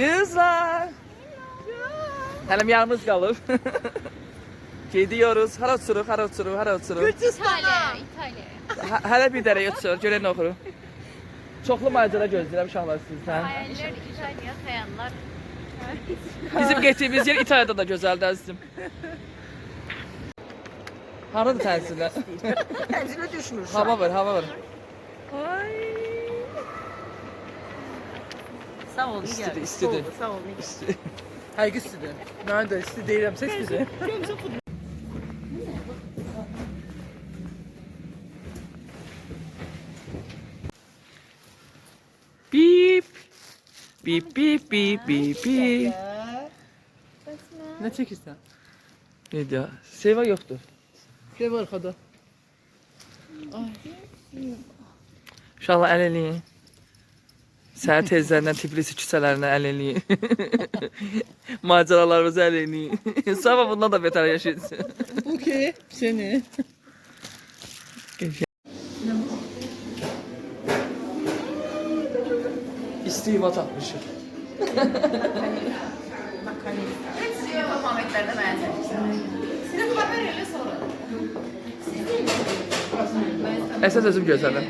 Kızlar. Həlim yarımız qalıb. Gidiyoruz. Hara uçuruq, hara uçuruq, hara uçuruq. İtalya. Hələ bir dərəyə uçuruq, görən oxuruq. Çoxlu macera gözləyirəm uşaqlar sizdən. Hayaller İtalya, xəyallar. Bizim getdiyimiz yer İtalyada da gözəldir əzizim. Haradır tənzillər? Tənzilə düşmür. Hava var, hava var. Ay. Sağ ol, İstidir, istidir. Sağ ol. Həqiqi istidir. Mən də isti deyirəm, səs bizi. Bip. Bip bip bip bip bip. Nə çəkirsən? Video. Seva yoxdur. Şey var arkada. İnşallah əl eləyin. Səhər tezlərindən Tiflis küçələrinə əl eləyin. Maceralarımızı əl eləyin. Sabah bundan da betər yaşayırsın. Okey, seni. İstiğma takmışım. Əsas özüm gözlədim.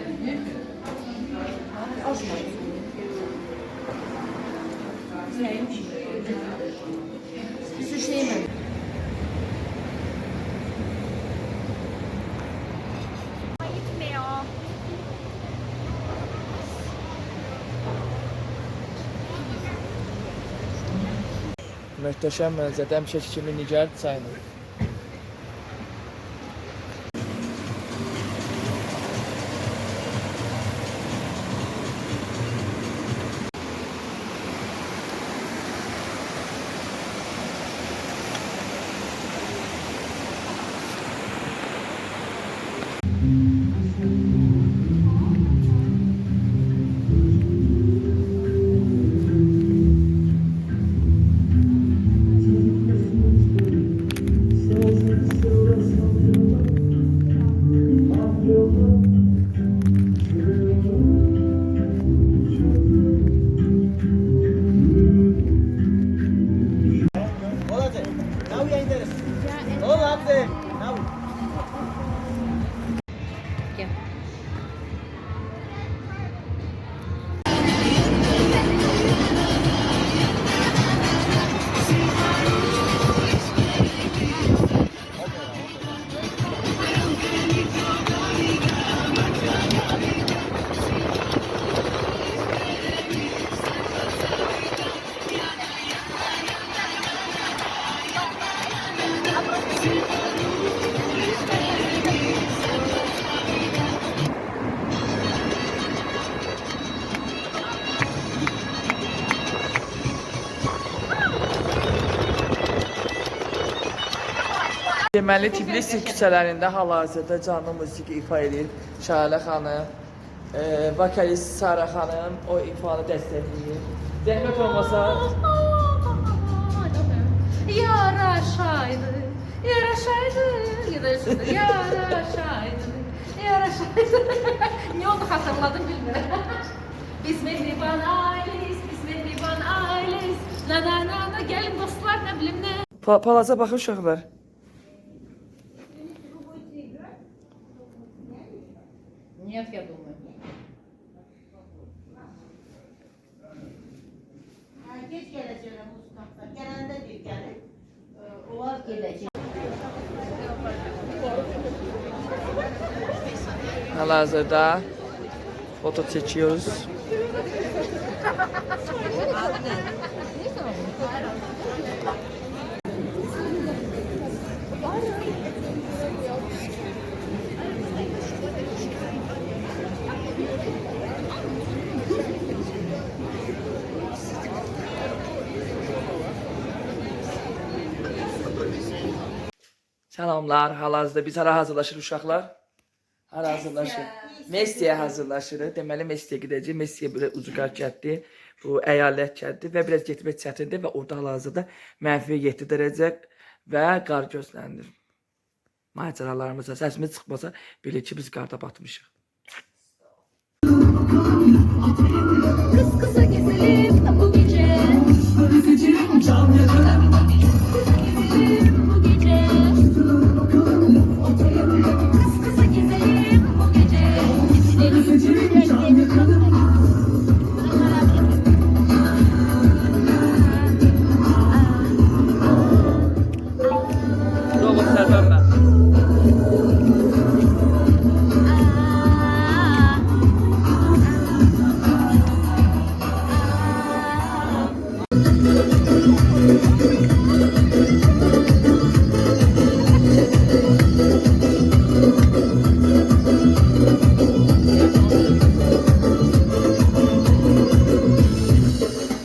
Gitmiyor. Möhtəşəm mənzərə, həmişə kimi Nigar çayını. Deməli, Tiflis küçələrində hal-hazırda canlı musiqi ifa edir Şahilə xanım, vokalist Sara xanım o ifanı dəstəkləyir. Zəhmət olmasa... Yaraşaydı, yaraşaydı, yaraşaydı, yaraşaydı. Ne oldu hatırladım bilmiyorum. Biz mehriban aileyiz, biz mehriban aileyiz. Na gelin dostlar ne bileyim ne. Palaza baxın uşaqlar. Нет, я думаю. Geç geleceğine Mustafa. Genelde bir gelir. O az gelecek. Hal-hazırda foto çekiyoruz. Salamlar, hal-hazırda biz hara hazırlaşır uşaqlar? Hara hazırlaşır? Messiyə hazırlaşırıq. Deməli, Messiyə gedəcək. Messiyə bir ucuqar kətdir. Bu əyalət kətdir və biraz getmək çətindir və orada hal-hazırda mənfi 7 dərəcə və qar gözlənilir. Macəralarımıza səsimiz çıxmasa, bilir ki, biz qarda batmışıq. Kız kıza gezelim bu gece. Robot Sərvər mən.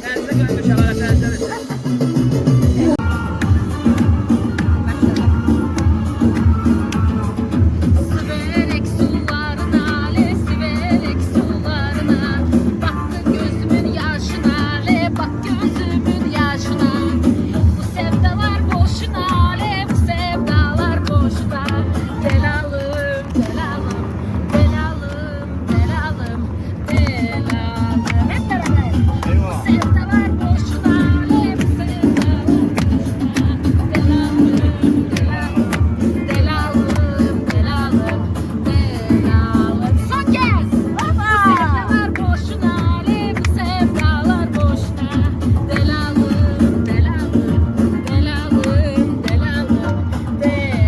Dənizə gəlmiş, hələ dənizə. Siverek sularına, le siverek sularına. Baktın gözümün yaşına, le bak gözümün yaşına. Bu sevdalar boşuna, le bu sevdalar boşuna. Delalım, delalım, delalım, delalım, delalım. Hep beraber. Bu sevdalar boşuna, le bu sevdalar boşuna. Delalım, delalım. Delalım, delalım, delalım. Son kez. Bu sevdalar boşuna, le bu sevdalar boşuna. Delalım, delalım, delalım, delalım, delalım.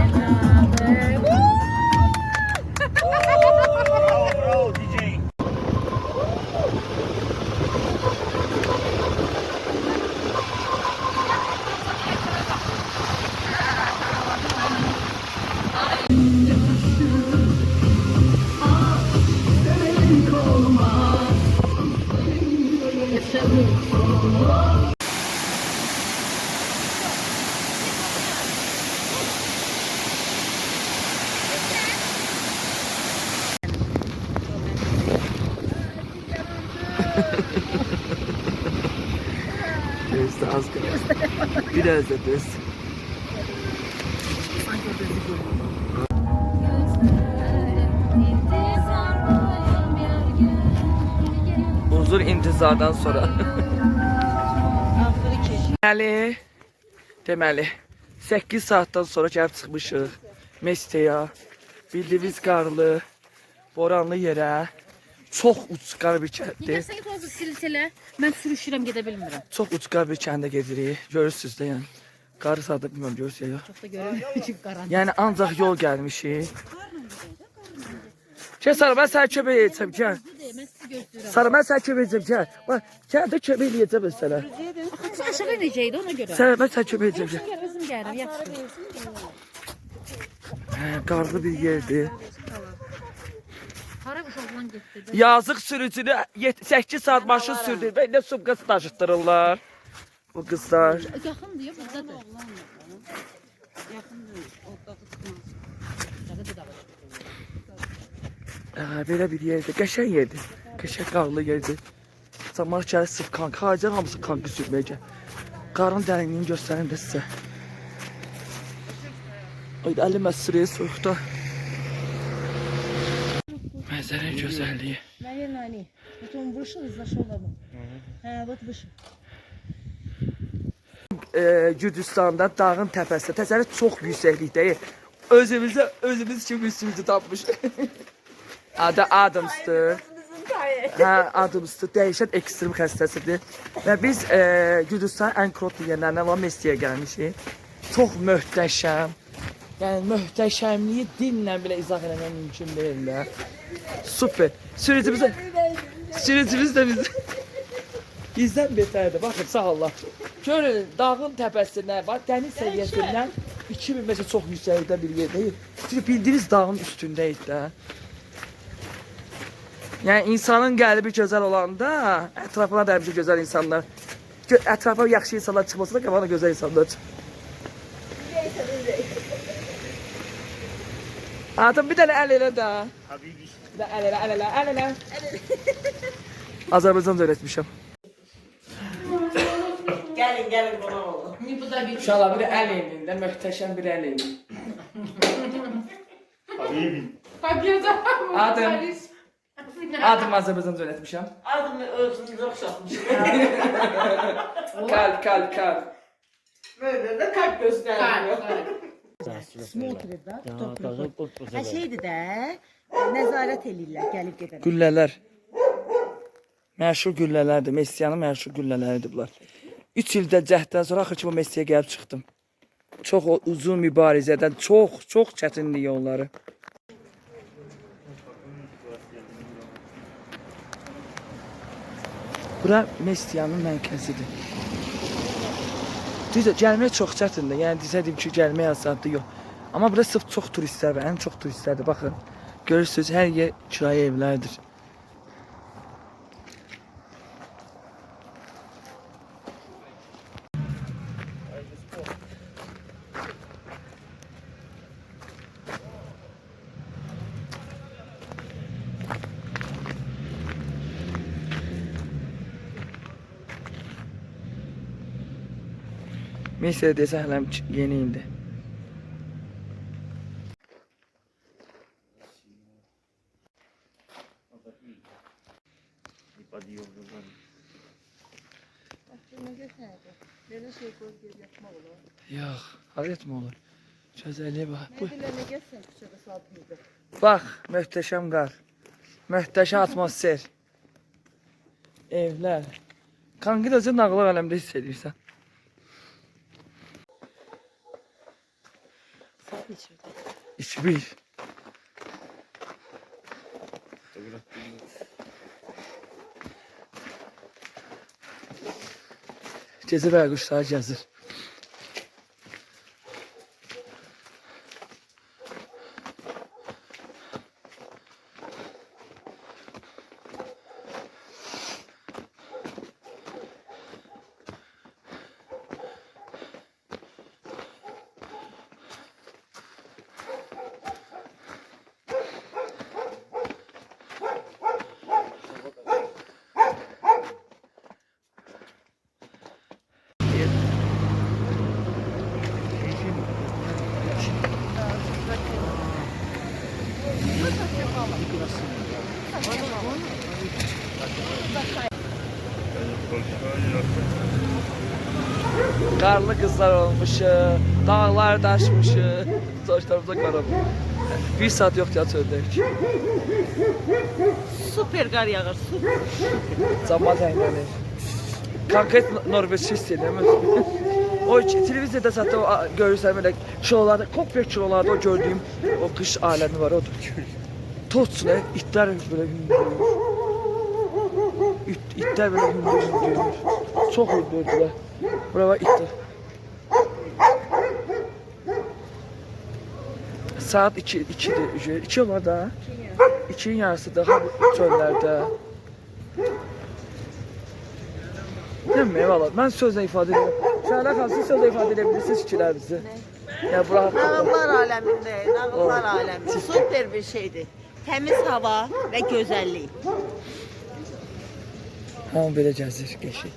Gözde az kalır. Biraz da düz. Uzun intizardan sonra. Deməli, 8 saatdan sonra gəlib çıxmışıq Mesteyə. Bildiyiniz qarlı, boranlı yerə. Çox uçqar bir kənddir. Sən tozu silsilə, mən sürüşürəm, gedə bilmirəm. Çox uçqar bir kəndə gedirik. Görürsünüz də yəni. Qarı sadə bilmirəm görürsünüz ya. Çox da görürəm, çünki qaranlıq. Yəni ancaq yol gəlmişik. Gəl Sara, mən sənə kömək edəcəm, gəl. Mən sizi gözləyirəm. Sara, mən sənə kömək edəcəm, gəl. Bax, gəl də kömək edəcəm mən sənə. Axı aşağı necəydi ona görə? Sara, mən sənə kömək edəcəm, gəl. Gəl, özüm gəlirəm, yaxşı. Qarlı bir yerdir. Hara uşaqlan getdi? Yazıq sürücünü 8 saat maşın sürdür və indi sumkası daşıtdırırlar. Bu qızlar. Yaxındır ya, buradadır. Belə bir yerdir. Qəşəng yerdir. Qəşəng qarlı yerdir. Zaman gəlir sırf kanka. Harcan hamısı kanka sürməyə gəl. Qarın dərinliyini göstərim də sizə. Ayda əlimə sürəyə soyuqda. Mənzərə gözəlliyi. Наверное, они. Вот он вышел и зашел домой. Вот вышел. Gürcüstanda dağın təpəsində. Təsəvvür çox yüksəklikdəyik. Özümüz kimi üstümüzü tapmışıq. Adı Adams'dır. Hə, Adams'dır. Dəyişən ekstrem xəstəsidir. Və biz Gürcüstan ən krot yerlərindən olan Mestiyə gəlmişik. Çox möhtəşəm. Yəni möhtəşəmliyi dillə belə izah eləmək mümkün deyil. Super. Sürücümüz də biz bizdən betərdir. Baxın, sağ Allah. Görün, dağın təpəsindən, dəniz səviyyəsindən 2000 metrə çox yüksəklikdə bir yerdəyik. Çünki bildiyiniz dağın üstündəyik də. Yəni insanın qəlbi gözəl olanda, ətrafına da həmişə gözəl insanlar, ətrafa yaxşı insanlar çıxmasa da qabağına gözəl insanlar çıxır. Adam bir dənə əl elə də. Bir də əl elə. Azərbaycanca öyrətmişəm. Gelin bana olun. Bu da bir Uşaqlar bir əl eləyin də, möhtəşəm bir əl eləyin. Adım Azərbaycanca öyrətmişəm. Adımı özünüze okşatmışım. Kalp. Böyle de kalp gösteriyor. Kalp. Смотрит, да, кто приходит. А şeydi de, nəzarət eləyirlər gəlib gedənə. Güllələr. Məşhur güllələrdir. Messiyanın məşhur güllələridir bunlar. 3 ildə cəhddən sonra axır ki bu Messiyə gəlib çıxdım. Çox uzun mübarizədən, çox çətinlik yolları. Bura Messiyanın mərkəzidir. Düzdür, gəlmək çox çətindir. Yəni desədim ki, gəlmək asandır, yox. Amma burada sırf çox turistlər var, ən çox turistlərdir. Baxın, görürsünüz, hər yer kirayə evlərdir. Messiya desə hələm yeni indi. Belə şey qoy gel yapmaq olar. Yox, harət mi olur? Gözəlliyə bax. Bu, Nə nə gəlsən küçədə saat 1-də. bax, möhtəşəm qar. Möhtəşəm atmosfer. Evlər. Kanqid özü nağıllar aləmdə hiss edirsən. Saat neçədə? 2-1. Gecə və quşlar gəzir. Qarlı qızlar olmuşu, dağlar daşmışı, saçlarımıza qaram. 1 saat yoxdur ya çöldək. Super qar yağır, super. Cəmaət əylənir. Konkret Norveç hiss edirəm. O televiziyada zaten görürsən belə şolarda, kompleks şolarda o gördüyüm o qış aləmi var, odur. Toçlar, itlər belə hündürür. İtlər belə hündürür. Çox hündürdülər. Bura var itlər. Saat 2'dir. 2 olar da. 2'nin yarısıdır ha bu çöllərdə. Demək valla, mən sözlə ifadə edirəm. Şəhərlər xanım, siz sözlə ifadə edə bilirsiniz fikirlərinizi. Yəni bura haqqında. Nağıllar aləmində, nağıllar aləmi. Super bir şeydir. Təmiz hava və gözəllik. Hamı belə gəzir, geçir.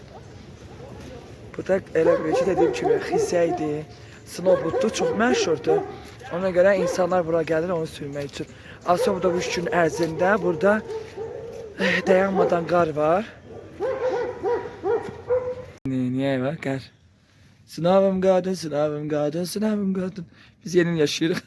Burada elə bir şey dediyim kimi xizəydir, snowboarddur, çox məşhurdur. Ona görə insanlar bura gəlir onu sürmək üçün. Aslında bu 3 gün ərzində burada dayanmadan qar var. Niyə var? Qar. Sınavım qadın, sınavım qadın, sınavım qadın. Biz yeni yaşayırıq.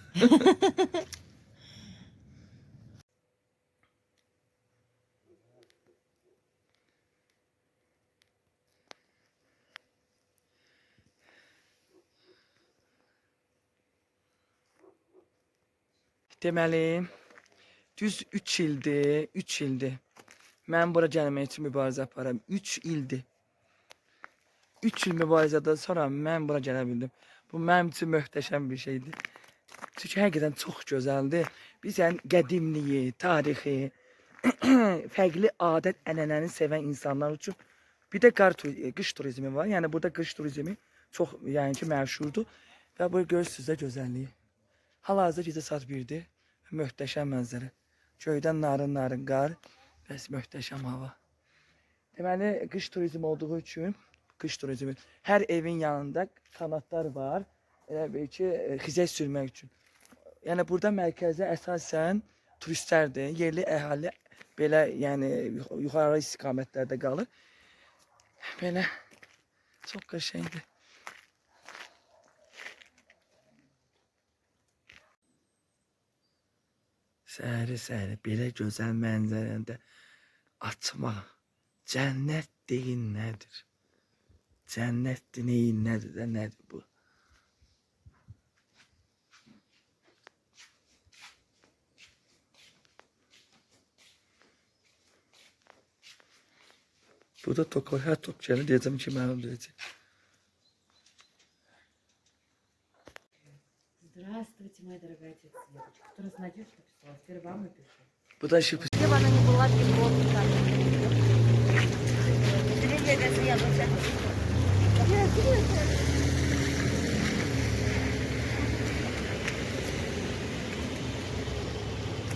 Deməli, düz 3 ildir. Mən bura gəlmək üçün mübarizə aparıram. 3 ildir. 3 il mübarizədən sonra mən bura gələ bildim. Bu mənim üçün möhtəşəm bir şeydir. Çünki həqiqətən çox gözəldir. Bizən qədimliyi, tarixi, fərqli adət ənənəni sevən insanlar üçün bir də qış turizmi var. Yəni burada qış turizmi çox yəni ki məşhurdur və burada görürsüz də gözəlliyi. Hal-hazırda gecə saat 1-dir. Möhtəşəm mənzərə. Göydən narın qar, bəs möhtəşəm hava. Deməli, qış turizmi olduğu üçün, qış turizmi, hər evin yanında kanatlar var. Elə bil ki, xizək sürmək üçün. Yəni burada mərkəzdə əsasən turistlərdir, yerli əhali belə, yəni yuxarı istiqamətlərdə qalır. Belə çox qəşəngdir. Səhəri belə gözəl mənzərəndə açmaq. Cənnət deyin nədir? Cənnət deyin nədir də nədir bu? Burada her tok gəlin deyəcəm ki, mənim deyəcək. Здравствуйте, моя дорогая тетя Светочка. Кто раз Надюшка писала, теперь вам напишу. Bu da şıp. Где бы она ни была, пилот там. Телевизор яблочко.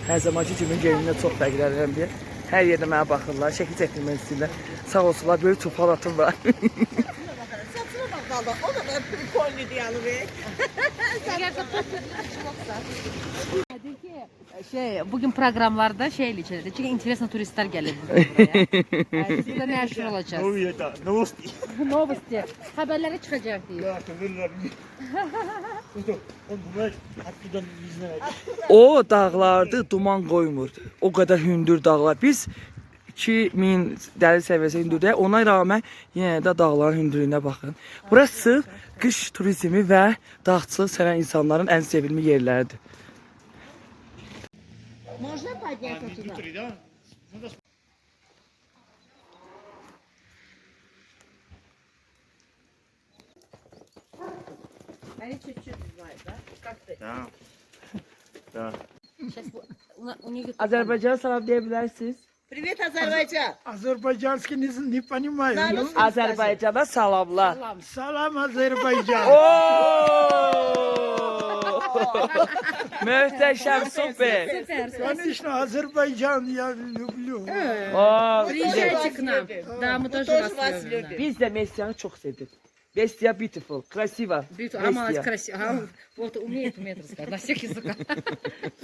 Hər zamanki kimi geyimdə çox fərqlənirəm deyə. Hər yerdə mənə baxırlar, şəkil çəkdirmək istəyirlər. Sağ olsunlar, böyük tufalatım var. Saçına bak valla, o da ben prikольный diyalı be. Bugün programlarda şeyle içeride. Çünkü interesno turistler gelir buraya. Yani siz de meşhur olacağız. Novosti. Haberlere çıkacak diye. O dağlardı, duman qoymur. O qədər hündür dağlar. Biz 2000 dəli səviyyəsi hündürdəyik. Ona rağmen yenə də dağların hündürlüyünə baxın. Burası qış turizmi və dağçılıq sevən insanların ən sevimli yerləridir. Можно подняться туда? Они чуть-чуть знают, да? Как ты? Да. Сейчас у них... Azərbaycan salam deyə bilərsiniz. Привет, Азербайджан! Азербайджанский не понимаю. Да, Ну, ну, Azərbaycana salamlar. Салам, Азербайджан. Möhtəşəm, super. Конечно, Азербайджан я люблю. Приезжайте к нам. Да, мы тоже вас вас любим. любим. Biz də Messiyanı çox sevdik. Messia beautiful, красиво. Ама красиво. Вот умеет рассказать на всех языках.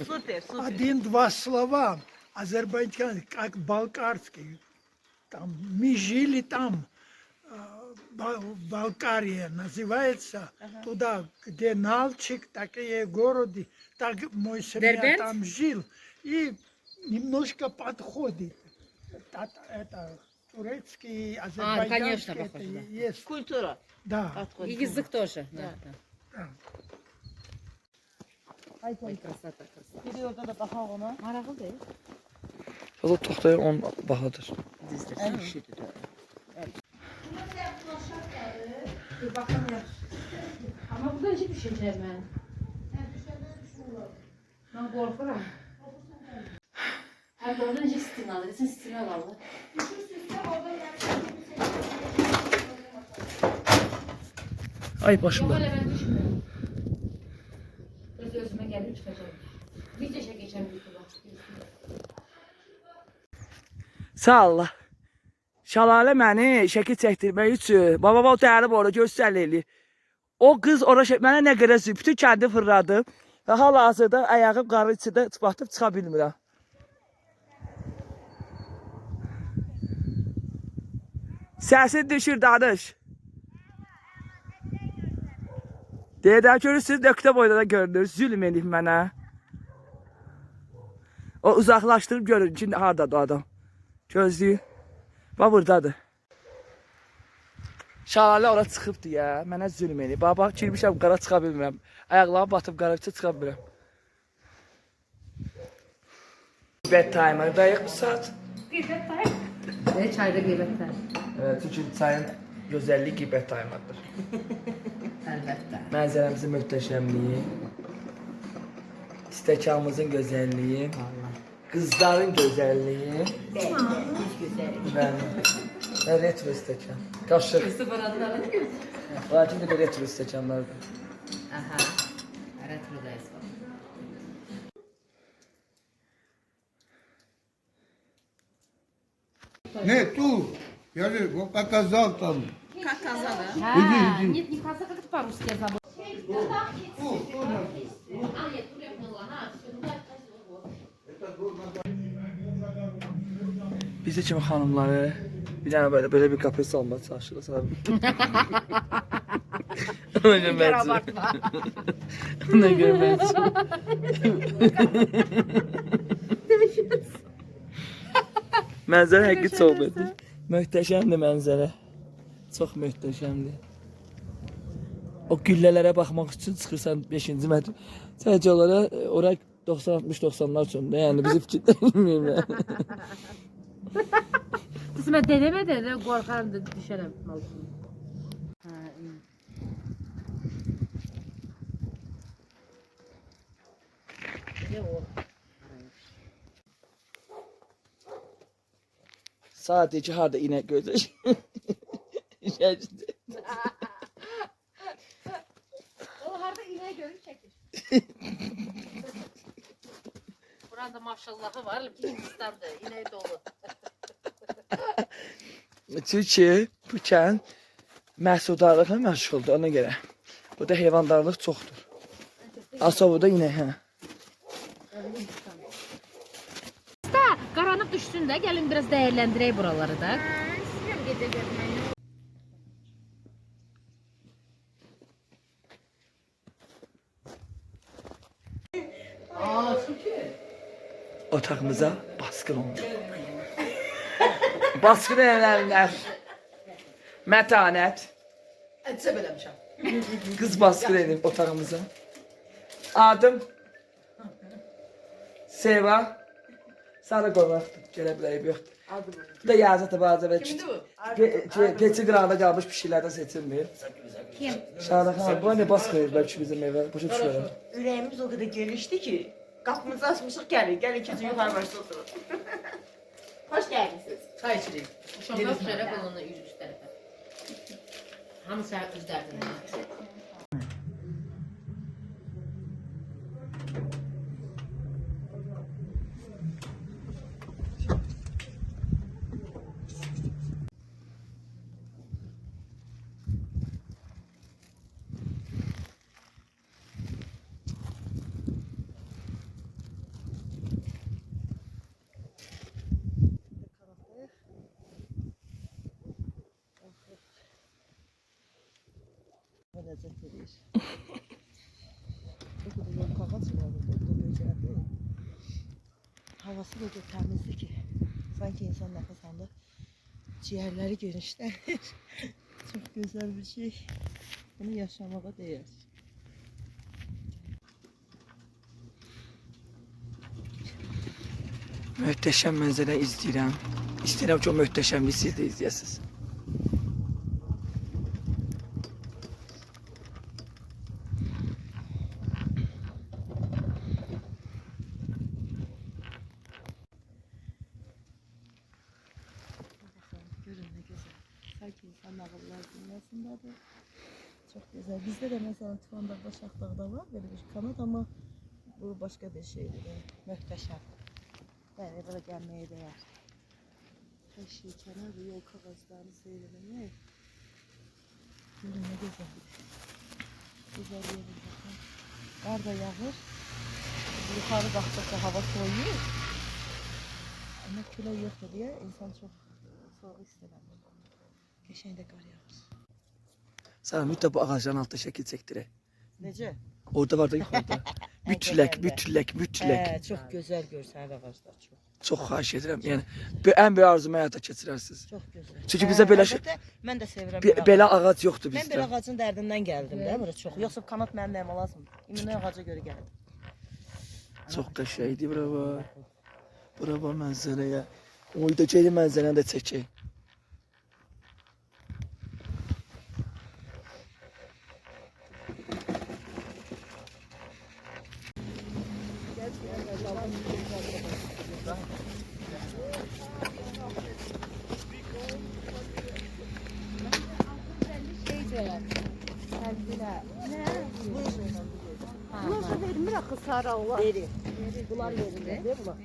Супер, супер. Один-два слова. Азербайджан, как балкарский. Там, мы жили там, Балкария называется. Туда, где Налчик, такие города. Так мой семья Дербент? там жил. И немножко подходит. Это турецкий, азербайджанский. конечно, это похоже, да. есть. Культура. Да. И язык тоже. Да. Да. Ой, красота, красота. Bir de orada da bakalım ona. Maraqlı değil. O toxtaya 10 bahadır. En şişidir. Ama bu da hiç düşeceğim ben. Ben korkuram. Hem de oradan hiç stil alır. Sen stil al Allah. Ay başım da. Böyle ben düşmüyorum. Özüme gelip çıkacağım. Bir çeşe geçen bir kulaç. Sağ Allah. Şalalə məni şəkil çəkdirmək üçün baba o dəyərli orada göstərir. O qız ora mənə nə qədər bütün kəndi fırladı və hal-hazırda ayağım qarın içində batıb çıxa bilmirəm. Səsin düşür danış. Deyədən görürsünüz, nöqtə boyda da görünür. Zülm edib mənə. O uzaqlaşdırıb görün ki, haradadır o adam. Gözlüyü. Bax buradadır. Şalalə ora çıxıbdır ya. Mənə zülm edib. Bax, girmişəm qara çıxa bilmirəm. Ayaqlarım batıb qara çıxa bilmirəm. Bed timer'dayıq bu saat. Ne çayda gıybetler. Evet, çünkü çayın gözəlliyi qibət timer'dır. Elbette. Mənzərəmizin möhtəşəmliyi, stəkanımızın gözəlliyi, qızların gözəlliyi və retro stəkan. Qaşıq. Sıfıranların. Lakin də retro stəkanlardır. Aha. Retrodayız bak. Не, ту. Я же показал там. Как казала? А, нет, не казах, как это по-русски я забыла. Bizə kimi xanımları bir dənə belə bir qapıya salmağa çalışırlar. Ona görə məcbur. Ona görə məcbur. Mənzərə həqiqi çox bədir. Möhtəşəmdir mənzərə. Çox möhtəşəmdir. O güllələrə baxmaq üçün çıxırsan 5-ci mətr. Sadəcə olaraq ora 90-60-90'lar üçündür. Yəni bizi fikirləşməyim. Siz mən denemədə də qorxaram da düşərəm altına. Ha, iyi. Ne o? Sadəcə harda inək gözləş. O harda ineği görür çəkir. Burada maşallahı var, Hindistan'da ineği dolu. Çünki bu kənd məhsuldarlıqla məşğuldur ona görə. Burada heyvandarlıq çoxdur. Asovoda inək, hə. Qaranıb düşsün də, gəlin biraz dəyərləndirək buraları da. Otağımıza baskın olmuş. Baskın evlənlər. Mətanət. Əcəb eləmişəm. Qız baskın edib otağımıza. Adım Seva. Sarı qonaqdır. Gələ bilərik, yoxdur. Bu da yazıdır bazı və keçi qırağında qalmış pişiklərdən seçilmir. Kim? Şahrıxan, bu ne baskın edib ki bizim evə. Başa düşürəm. Ürəyimiz o qədər genişdi ki, qapımızı açmışıq, gəlin keçin yuxarı başda oturun. Hoş gəldiniz. Çay içirik. Uşaqlar şərəf olana üst tərəfə. Hamısı öz dərdində. Ləzzət verir. O qədər yol qağac var, o qədər gözəldir. Havası da təmizdir ki, sanki insan nəfəs alır, ciğərləri genişlənir. Çox gözəl bir şey. Bunu yaşamağa dəyər. Möhtəşəm mənzərə izləyirəm. İstəyirəm ki, o möhtəşəmliyi siz də izləyəsiniz. Görün nə gözəl. Sanki insan nağıllar dünyasındadır. Çox gözəl. Bizdə də məsələn Tuvandağda, Şahdağda var belə bir kanat, amma bu başqa bir şeydir. Möhtəşəm. Bəli, bura gəlməyə dəyər. Eşik, kənar yol kağızlarını seyr eləmək. Görün nə gözəldir. Gözəl yerin baxın. Qar da yağır. Yuxarı qalxdıqca hava soyuyur. Amma külək yoxdur deyə insan çox soğuq istəmədi. Qəşəng də qar yağır. Sana mütləq bu ağacların altında şəkil çəkdirək. Necə? Orada var da yuxarıda. Mütləq. Çox gözəl görsənir ağaclar, çox. Çox xahiş edirəm. Yəni ən böyük arzumu həyata keçirərsiniz. Çox gözəl. Çünki bizə belə əlbəttə, mən də sevirəm belə ağac yoxdur Mən belə bizdə. ağacın dərdindən gəldim də bura çox. Yoxsa kanat mənim nəyimə lazım? İmmunə ağaca görə gəldim. Çox qəşəngdir bura var. Bura var mənzərəyə. Oyda geri mənzərəni də çəkək. Bunlar vermir axı sarı olan. Verir. Bunlar verir. Verir bunlar.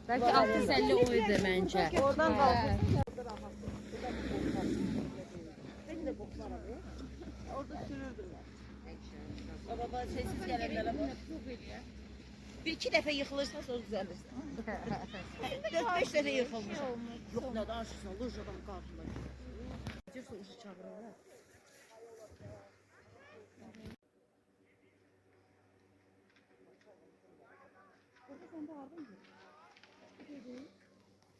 Bəlkə 650 o idi məncə. Oradan qalxır. Baba sessiz gələnlərə bax. Bir iki dəfə yıxılırsan sonra düzəlirsən. 4-5 dəfə yıxılmış. Yox nə danışırsan, lujadan qalxırlar. Cəsə ucu çağırırlar. Sen de aldın mı?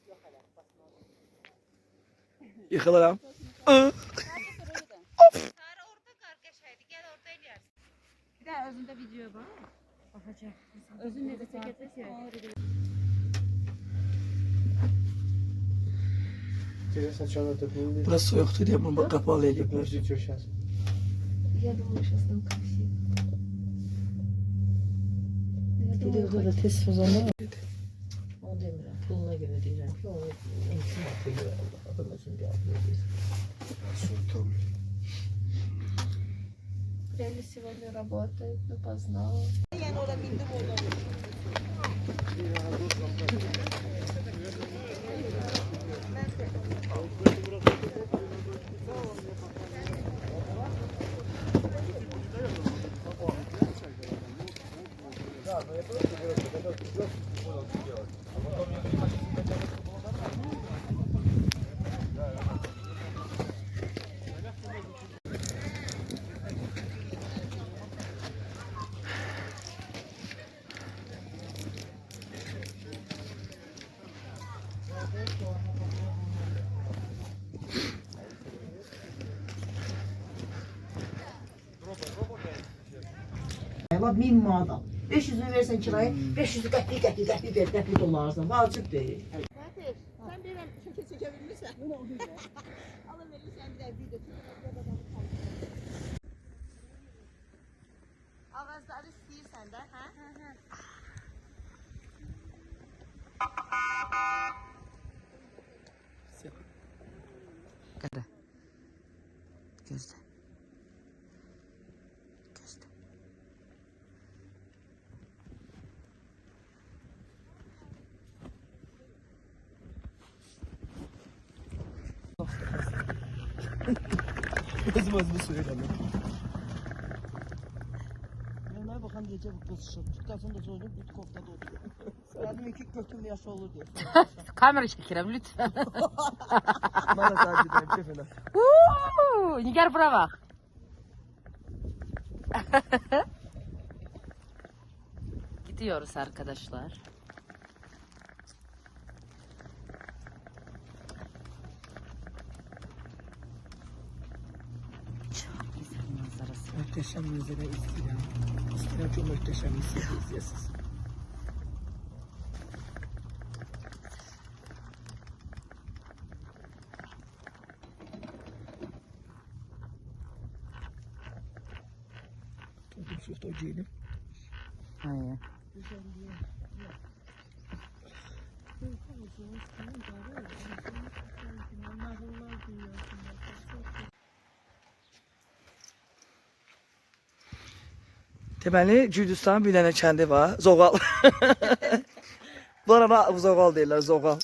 Yok hala basma. Yıkılıram. Bir de özünde video var. Bakacağım. Özün necə çəkəcək ki? Burası soyuqdur deyə bunu qapalı eləyiblər. Videoda da test sezonu var. Onu demirəm. Puluna görə deyirəm ki, onu internetə görə adam özün qəbul edir. Ele сегодня работает допоздна. Ayla 1000 manat. 500'ünü versən kiraya, 500'ü qəpik dolarsan. Vacib deyil. Sen bir çünkü çekebilirsen. Alıverirsen bir de video çekebilirsen. Ağızları istəyirsən də, hə? Qədə. Gözlə. Gözlə. Mənə baxan gecə bu qızışır. Qazın da soyunub, bu koftada oturuyor. Mənim 2 götüm yaşı olur deyə. Kamera çəkirəm lütfən. Bana takip edin falan. Nigar bura bax. Gidiyoruz arkadaşlar. Çok güzel manzarası. Muhteşem manzara istiyorum. İstiyorum çok muhteşem izleyesiz. Çok da değilim. Hayır. Deməli, Gürcüstanın bir dənə kəndi var, Zoğal. Bunlara Zoğal deyirlər, Zoğal.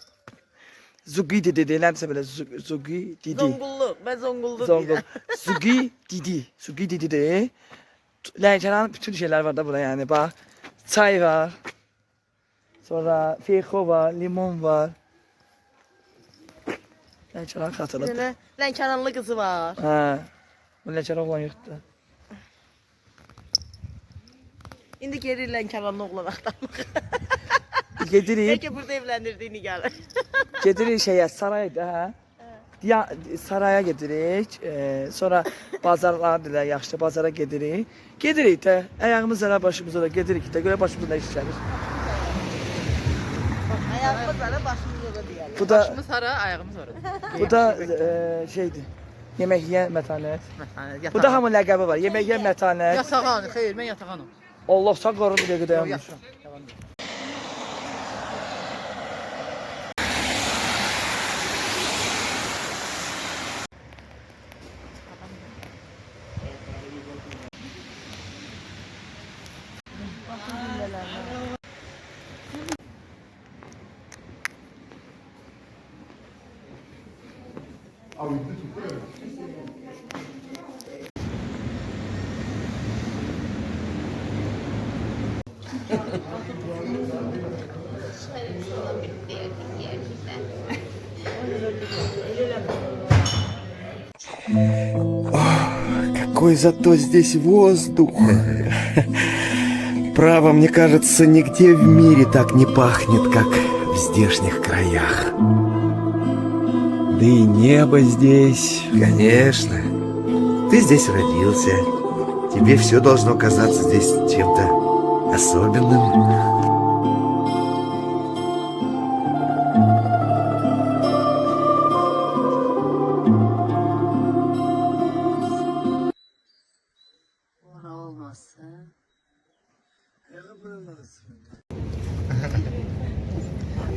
Zugi didi deyirlərsə belə, Zugi didi. Zongullu, mən Zongullu Zongul. Zugi didi, Zugi didi deyir. Lənkəranın bütün şeylər var da bura, yəni bax. Çay var. Sonra feyxo var, limon var. Lənkəran xatırladı. Belə Lənkəranlı qızı var. Hə. Bu Lənkəran olan yoxdur. İndi geri Lənkəranlı oğlan axtarmaq. Gedirik. Bəlkə burada evləndirdiyini gəlir. Gedirik şeyə, sarayda, hə? Ya, saraya gedirik, sonra bazarlar da yaxşı, bazara gedirik. Gedirik də, ayağımız ara başımıza da gedirik də, görə başımıza iş gəlir. Ayağımız ara, başımız ora deyəlim. Bu da, Başımız hara, ayağımız hara. bu da şeydir, yemək yeyən mətanət. Bu da hamı ləqəbi var, yemək yeyən mətanət. Yatağan, xeyr, mən yatağanım. Allah sağ qoru bir dəqiqə dayanmış. Какой зато здесь воздух. Право, мне кажется, нигде в мире так не пахнет, как в здешних краях. Да и небо здесь. Конечно. Ты здесь родился. Тебе все должно казаться здесь чем-то особенным.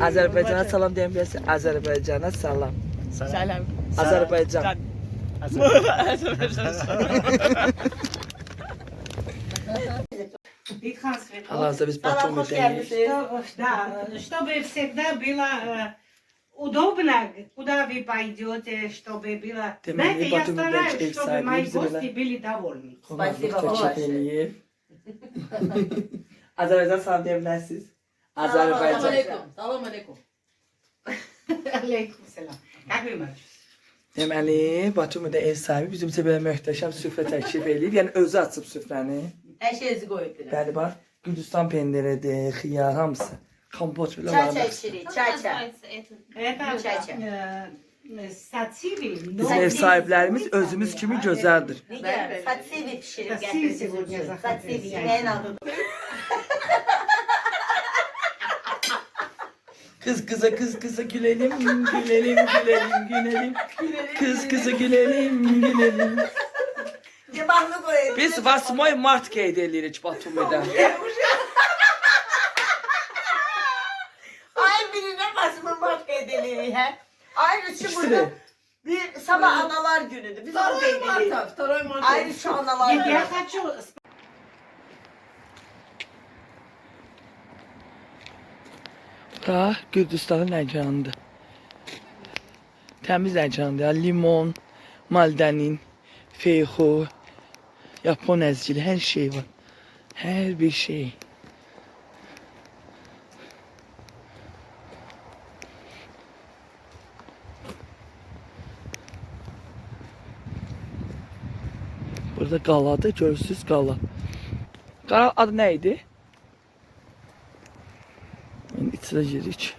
Azərbaycana salam deyə bilərsən. Azərbaycana salam. Salam. Azərbaycan. Hal-hazırda biz Batum'dayız. Да, чтобы всегда было удобно, куда вы пойдете, чтобы было... Знаете, я стараюсь, чтобы мои гости были довольны. Qonaqlıq təklif eləyib. Azərbaycan salam deyə bilərsiniz. Azərbaycan. Salam aleyküm. Aleyküm selam. Как вы можете? Deməli, Batum'da ev sahibi bizim üçün belə möhtəşəm süfrə təklif eləyib. Yəni özü açıb süfrəni. Her şeyinizi koyup biraz. Bəli, bax, Gürcüstan pendiridir, xiyar, hamısı. Kompot belə Çay var. çay içirik, çay çay. Это Bizim сациви. ev sahiblərimiz özümüz kimi gözəldir. Nigar, satsivi pişirip getirdim. Satsivi, neyin adı? Kız kıza kız kıza gülelim, gülelim, gülelim, gülelim. Kız kıza gülelim, gülelim. Cebahlı koyayım. Biz 8 mart qeyd edirik Batum'da. Ay birine basımı mark edelim he. Ayrıca burada bir sabah analar günüdür. Biz onu edelim. Ayrıca analar günü. Я хочу Bura Gürcüstanın Ləcanıdır. Təmiz Ləcanıdır. Ya. Limon, maldanin, feyxu, Yapon əzgili, hər şey var. Hər bir şey. Burada qaladır, görürsünüz qala. Qala adı nə idi? İndi içine girik.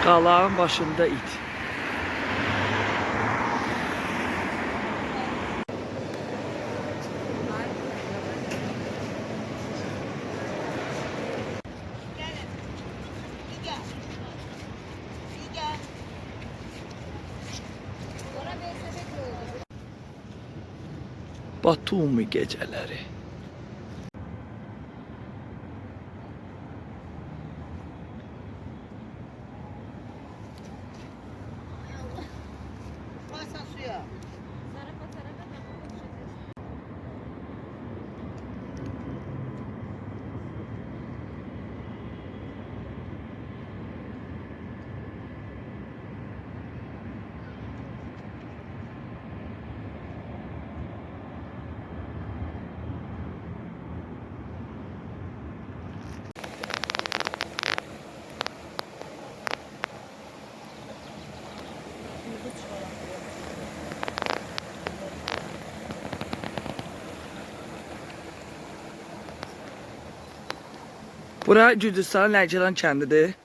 Qalağın başında it. Batumi geceleri. Basa suya. Bura Gürcüstanın Lənkəran kəndidir.